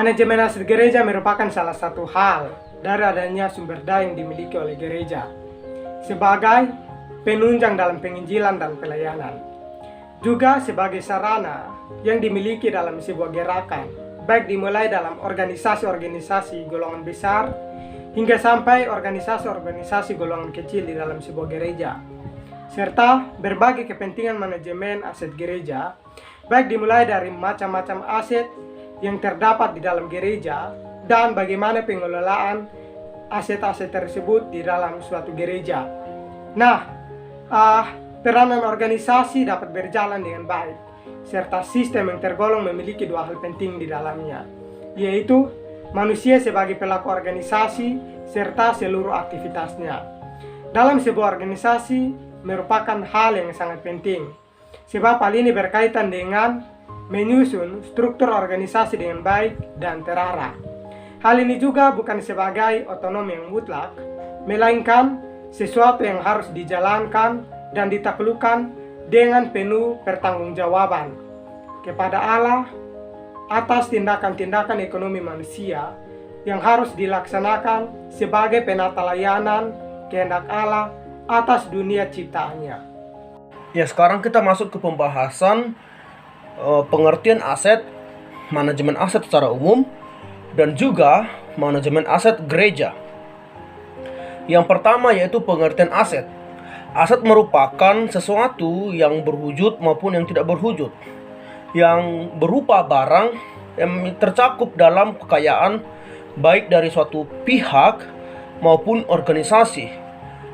Manajemen aset gereja merupakan salah satu hal dari adanya sumber daya yang dimiliki oleh gereja sebagai penunjang dalam penginjilan dan pelayanan, juga sebagai sarana yang dimiliki dalam sebuah gerakan, baik dimulai dalam organisasi-organisasi golongan besar hingga sampai organisasi-organisasi golongan kecil di dalam sebuah gereja, serta berbagai kepentingan manajemen aset gereja, baik dimulai dari macam-macam aset yang terdapat di dalam gereja dan bagaimana pengelolaan aset-aset tersebut di dalam suatu gereja. Nah, peranan organisasi dapat berjalan dengan baik, serta sistem yang tergolong memiliki dua hal penting di dalamnya, yaitu manusia sebagai pelaku organisasi serta seluruh aktivitasnya. Dalam sebuah organisasi merupakan hal yang sangat penting, sebab hal ini berkaitan dengan menyusun struktur organisasi dengan baik dan terarah. Hal ini juga bukan sebagai otonom yang mutlak, melainkan sesuatu yang harus dijalankan dan ditaklukkan dengan penuh pertanggungjawaban kepada Allah atas tindakan-tindakan ekonomi manusia yang harus dilaksanakan sebagai penata layanan kehendak Allah atas dunia ciptaannya. Ya, sekarang kita masuk ke pembahasan pengertian aset, manajemen aset secara umum, dan juga manajemen aset gereja. Yang pertama yaitu pengertian aset. Aset merupakan sesuatu yang berwujud maupun yang tidak berwujud, yang berupa barang yang tercakup dalam kekayaan baik dari suatu pihak maupun organisasi.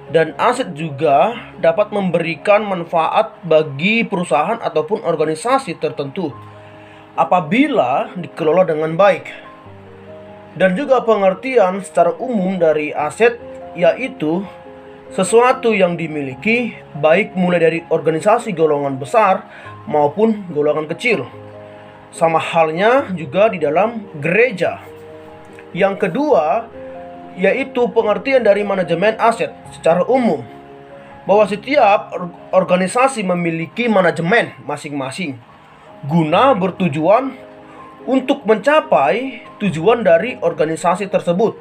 Dan aset juga dapat memberikan manfaat bagi perusahaan ataupun organisasi tertentu apabila dikelola dengan baik. Dan juga pengertian secara umum dari aset yaitu sesuatu yang dimiliki baik mulai dari organisasi golongan besar maupun golongan kecil. Sama halnya juga di dalam gereja. Yang kedua yaitu pengertian dari manajemen aset secara umum, bahwa setiap organisasi memiliki manajemen masing-masing guna bertujuan untuk mencapai tujuan dari organisasi tersebut.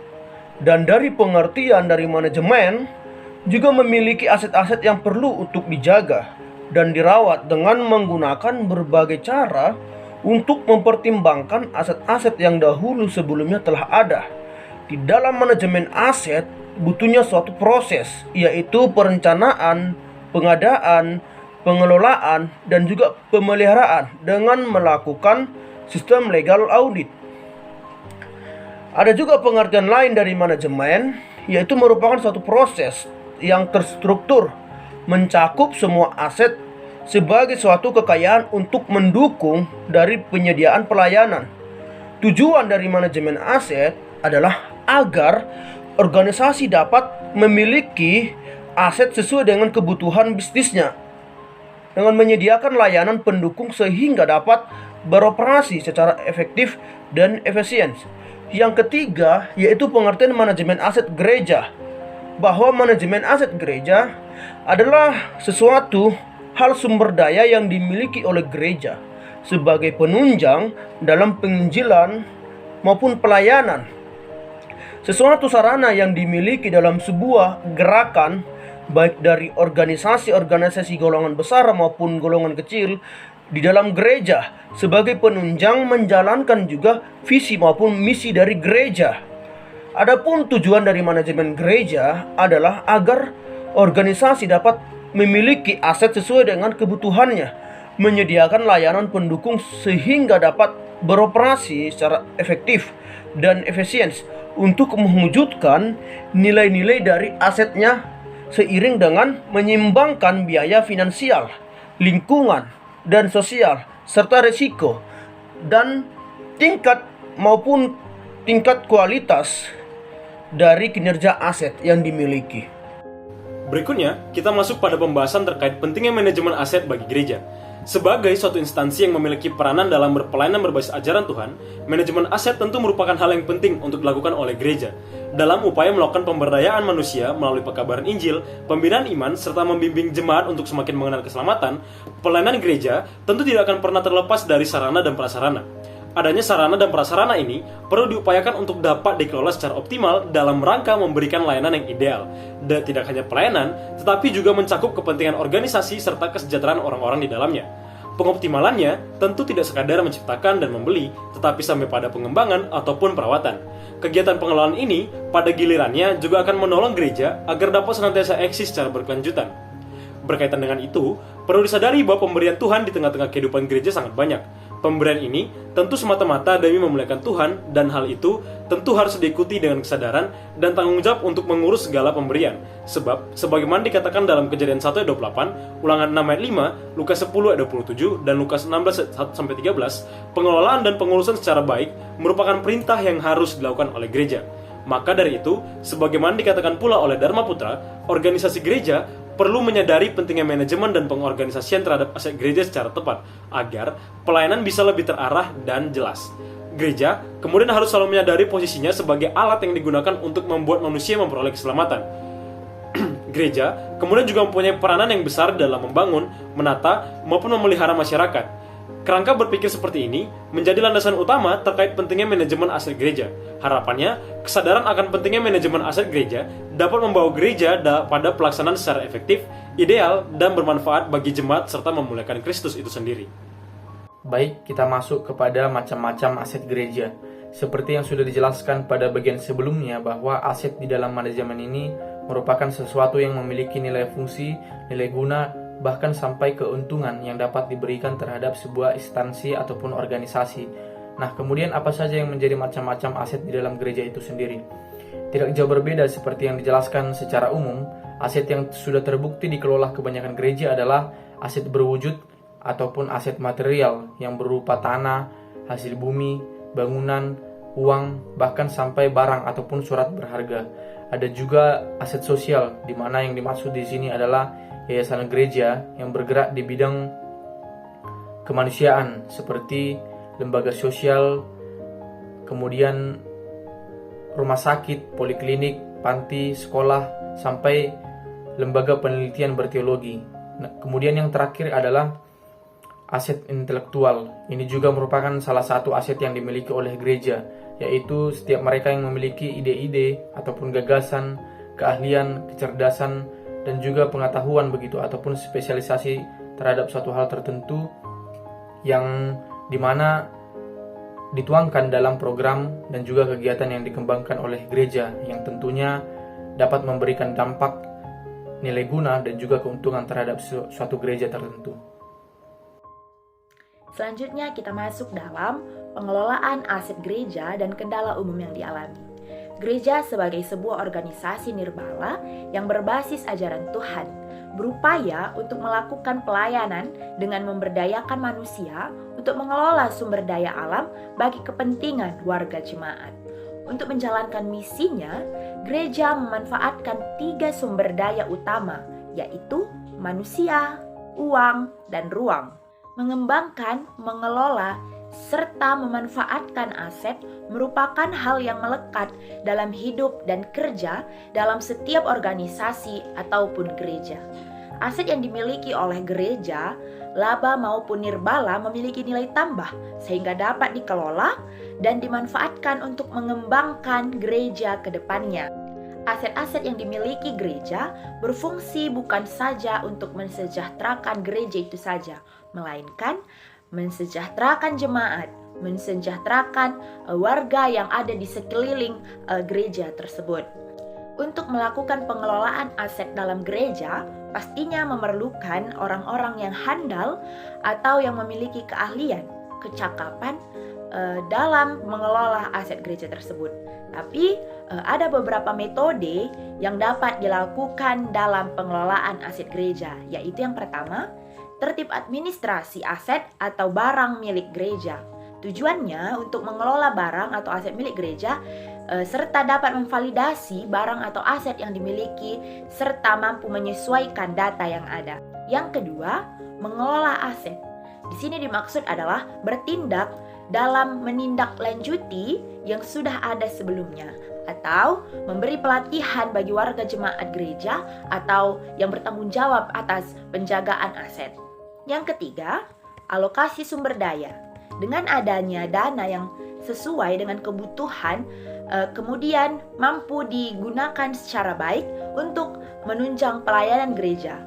Dan dari pengertian dari manajemen juga memiliki aset-aset yang perlu untuk dijaga dan dirawat dengan menggunakan berbagai cara untuk mempertimbangkan aset-aset yang dahulu sebelumnya telah ada. Di dalam manajemen aset butuhnya suatu proses, yaitu perencanaan, pengadaan, pengelolaan, dan juga pemeliharaan dengan melakukan sistem legal audit. Ada juga pengertian lain dari manajemen, yaitu merupakan suatu proses yang terstruktur, mencakup semua aset sebagai suatu kekayaan untuk mendukung dari penyediaan pelayanan. Tujuan dari manajemen aset adalah agar organisasi dapat memiliki aset sesuai dengan kebutuhan bisnisnya dengan menyediakan layanan pendukung sehingga dapat beroperasi secara efektif dan efisien. Yang ketiga yaitu pengertian manajemen aset gereja, bahwa manajemen aset gereja adalah sesuatu hal sumber daya yang dimiliki oleh gereja sebagai penunjang dalam penginjilan maupun pelayanan. Sesuatu sarana yang dimiliki dalam sebuah gerakan baik dari organisasi-organisasi golongan besar maupun golongan kecil di dalam gereja sebagai penunjang menjalankan juga visi maupun misi dari gereja. Adapun tujuan dari manajemen gereja adalah agar organisasi dapat memiliki aset sesuai dengan kebutuhannya, menyediakan layanan pendukung sehingga dapat beroperasi secara efektif dan efisien untuk mewujudkan nilai-nilai dari asetnya seiring dengan menyeimbangkan biaya finansial, lingkungan, dan sosial, serta risiko dan tingkat maupun tingkat kualitas dari kinerja aset yang dimiliki. Berikutnya, kita masuk pada pembahasan terkait pentingnya manajemen aset bagi gereja. Sebagai suatu instansi yang memiliki peranan dalam berpelayanan berbasis ajaran Tuhan, manajemen aset tentu merupakan hal yang penting untuk dilakukan oleh gereja dalam upaya melakukan pemberdayaan manusia melalui pekabaran Injil, pembinaan iman, serta membimbing jemaat untuk semakin mengenal keselamatan. Pelayanan gereja tentu tidak akan pernah terlepas dari sarana dan prasarana. Adanya sarana dan prasarana ini perlu diupayakan untuk dapat dikelola secara optimal dalam rangka memberikan layanan yang ideal. Dan tidak hanya pelayanan, tetapi juga mencakup kepentingan organisasi serta kesejahteraan orang-orang di dalamnya. Pengoptimalannya tentu tidak sekadar menciptakan dan membeli, tetapi sampai pada pengembangan ataupun perawatan. Kegiatan pengelolaan ini pada gilirannya juga akan menolong gereja agar dapat senantiasa eksis secara berkelanjutan. Berkaitan dengan itu, perlu disadari bahwa pemberian Tuhan di tengah-tengah kehidupan gereja sangat banyak. Pemberian ini tentu semata-mata demi memuliakan Tuhan, dan hal itu tentu harus diikuti dengan kesadaran dan tanggung jawab untuk mengurus segala pemberian. Sebab, sebagaimana dikatakan dalam Kejadian 1 ayat 28, Ulangan 6 ayat 5, Lukas 10 ayat 27, dan Lukas 16 ayat 1-13, pengelolaan dan pengurusan secara baik merupakan perintah yang harus dilakukan oleh gereja. Maka dari itu, sebagaimana dikatakan pula oleh Dharma Putra, organisasi gereja perlu menyadari pentingnya manajemen dan pengorganisasian terhadap aset gereja secara tepat, agar pelayanan bisa lebih terarah dan jelas. Gereja kemudian harus selalu menyadari posisinya sebagai alat yang digunakan untuk membuat manusia memperoleh keselamatan. Gereja kemudian juga mempunyai peranan yang besar dalam membangun, menata, maupun memelihara masyarakat. Kerangka berpikir seperti ini menjadi landasan utama terkait pentingnya manajemen aset gereja. Harapannya, kesadaran akan pentingnya manajemen aset gereja dapat membawa gereja pada pelaksanaan secara efektif, ideal, dan bermanfaat bagi jemaat serta memuliakan Kristus itu sendiri. Baik, kita masuk kepada macam-macam aset gereja. Seperti yang sudah dijelaskan pada bagian sebelumnya bahwa aset di dalam manajemen ini merupakan sesuatu yang memiliki nilai fungsi, nilai guna, bahkan sampai keuntungan yang dapat diberikan terhadap sebuah instansi ataupun organisasi. Nah, kemudian apa saja yang menjadi macam-macam aset di dalam gereja itu sendiri? Tidak jauh berbeda seperti yang dijelaskan secara umum, aset yang sudah terbukti dikelola kebanyakan gereja adalah aset berwujud ataupun aset material yang berupa tanah, hasil bumi, bangunan, uang, bahkan sampai barang ataupun surat berharga. Ada juga aset sosial, di mana yang dimaksud di sini adalah yayasan gereja yang bergerak di bidang kemanusiaan seperti lembaga sosial, kemudian rumah sakit, poliklinik, panti, sekolah, sampai lembaga penelitian berteologi. Nah, kemudian yang terakhir adalah aset intelektual. Ini juga merupakan salah satu aset yang dimiliki oleh gereja, yaitu setiap mereka yang memiliki ide-ide ataupun gagasan, keahlian, kecerdasan, dan juga pengetahuan begitu ataupun spesialisasi terhadap suatu hal tertentu yang dimana dituangkan dalam program dan juga kegiatan yang dikembangkan oleh gereja yang tentunya dapat memberikan dampak, nilai guna, dan juga keuntungan terhadap suatu gereja tertentu. Selanjutnya kita masuk dalam pengelolaan aset gereja dan kendala umum yang dialami. Gereja sebagai sebuah organisasi nirbala yang berbasis ajaran Tuhan, berupaya untuk melakukan pelayanan dengan memberdayakan manusia untuk mengelola sumber daya alam bagi kepentingan warga jemaat. Untuk menjalankan misinya, gereja memanfaatkan 3 sumber daya utama, yaitu manusia, uang, dan ruang. Mengembangkan, mengelola, serta memanfaatkan aset merupakan hal yang melekat dalam hidup dan kerja dalam setiap organisasi ataupun gereja. Aset yang dimiliki oleh gereja, laba maupun nirbala, memiliki nilai tambah sehingga dapat dikelola dan dimanfaatkan untuk mengembangkan gereja ke depannya. Aset-aset yang dimiliki gereja berfungsi bukan saja untuk mensejahterakan gereja itu saja, melainkan mensejahterakan jemaat, mensejahterakan warga yang ada di sekeliling gereja tersebut. Untuk melakukan pengelolaan aset dalam gereja, pastinya memerlukan orang-orang yang handal atau yang memiliki keahlian, kecakapan dalam mengelola aset gereja tersebut. Tapi ada beberapa metode yang dapat dilakukan dalam pengelolaan aset gereja, yaitu yang pertama, tertib administrasi aset atau barang milik gereja. Tujuannya untuk mengelola barang atau aset milik gereja serta dapat memvalidasi barang atau aset yang dimiliki serta mampu menyesuaikan data yang ada. Yang kedua, mengelola aset. Di sini dimaksud adalah bertindak dalam menindaklanjuti yang sudah ada sebelumnya atau memberi pelatihan bagi warga jemaat gereja atau yang bertanggung jawab atas penjagaan aset. Yang ketiga, alokasi sumber daya. Dengan adanya dana yang sesuai dengan kebutuhan, kemudian mampu digunakan secara baik untuk menunjang pelayanan gereja.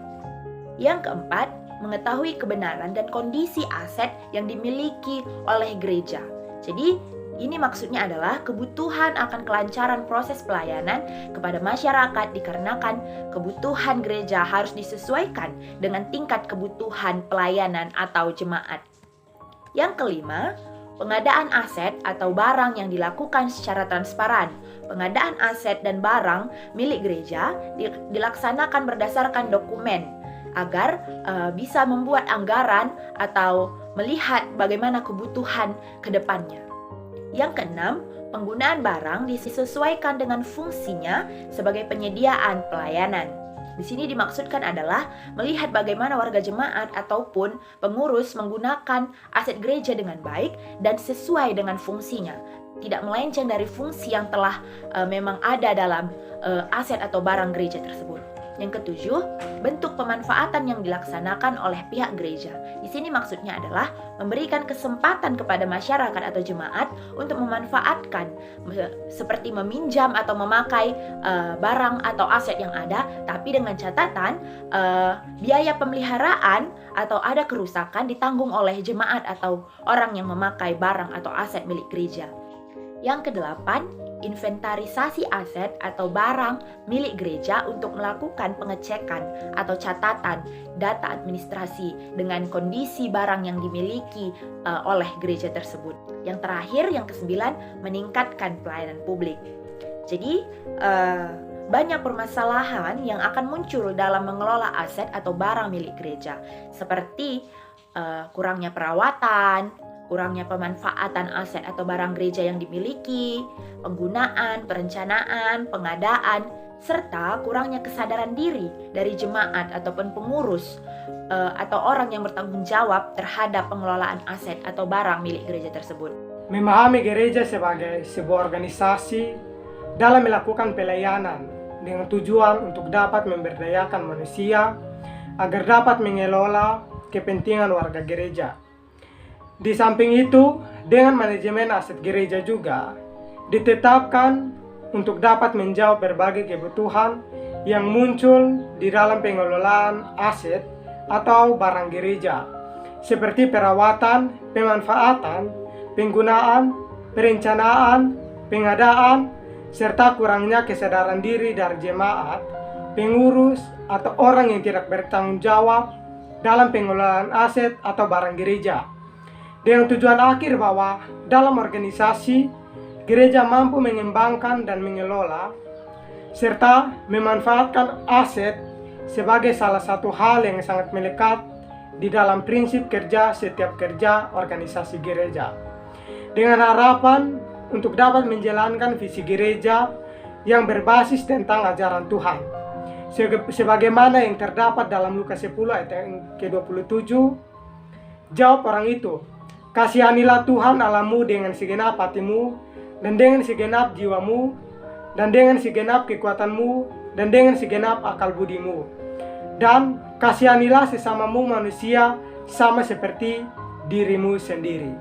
Yang keempat, mengetahui kebenaran dan kondisi aset yang dimiliki oleh gereja. Jadi, ini maksudnya adalah kebutuhan akan kelancaran proses pelayanan kepada masyarakat dikarenakan kebutuhan gereja harus disesuaikan dengan tingkat kebutuhan pelayanan atau jemaat. Yang kelima, pengadaan aset atau barang yang dilakukan secara transparan. Pengadaan aset dan barang milik gereja dilaksanakan berdasarkan dokumen agar bisa membuat anggaran atau melihat bagaimana kebutuhan ke depannya. Yang keenam, penggunaan barang disesuaikan dengan fungsinya sebagai penyediaan pelayanan. Di sini dimaksudkan adalah melihat bagaimana warga jemaat ataupun pengurus menggunakan aset gereja dengan baik dan sesuai dengan fungsinya, tidak melenceng dari fungsi yang telah memang ada dalam aset atau barang gereja tersebut. Yang ketujuh, bentuk pemanfaatan yang dilaksanakan oleh pihak gereja. Di sini maksudnya adalah memberikan kesempatan kepada masyarakat atau jemaat untuk memanfaatkan seperti meminjam atau memakai barang atau aset yang ada, tapi dengan catatan biaya pemeliharaan atau ada kerusakan ditanggung oleh jemaat atau orang yang memakai barang atau aset milik gereja. Yang kedelapan, inventarisasi aset atau barang milik gereja untuk melakukan pengecekan atau catatan data administrasi dengan kondisi barang yang dimiliki oleh gereja tersebut. Yang terakhir, yang kesembilan, meningkatkan pelayanan publik. Jadi, banyak permasalahan yang akan muncul dalam mengelola aset atau barang milik gereja, seperti kurangnya perawatan, kurangnya pemanfaatan aset atau barang gereja yang dimiliki, penggunaan, perencanaan, pengadaan, serta kurangnya kesadaran diri dari jemaat ataupun pengurus atau orang yang bertanggung jawab terhadap pengelolaan aset atau barang milik gereja tersebut. Memahami gereja sebagai sebuah organisasi dalam melakukan pelayanan dengan tujuan untuk dapat memberdayakan manusia agar dapat mengelola kepentingan warga gereja. Di samping itu, dengan manajemen aset gereja juga ditetapkan untuk dapat menjawab berbagai kebutuhan yang muncul di dalam pengelolaan aset atau barang gereja, seperti perawatan, pemanfaatan, penggunaan, perencanaan, pengadaan, serta kurangnya kesadaran diri dari jemaat, pengurus, atau orang yang tidak bertanggung jawab dalam pengelolaan aset atau barang gereja. Dengan tujuan akhir bahwa dalam organisasi, gereja mampu mengembangkan dan mengelola, serta memanfaatkan aset sebagai salah satu hal yang sangat melekat di dalam prinsip kerja setiap kerja organisasi gereja. Dengan harapan untuk dapat menjalankan visi gereja yang berbasis tentang ajaran Tuhan. Sebagaimana yang terdapat dalam Lukas 10 ayat yang ke-27, jawab orang itu, "Kasihanilah Tuhan Allahmu dengan segenap hatimu, dan dengan segenap jiwamu, dan dengan segenap kekuatanmu, dan dengan segenap akal budimu. Dan kasihanilah sesamamu manusia sama seperti dirimu sendiri."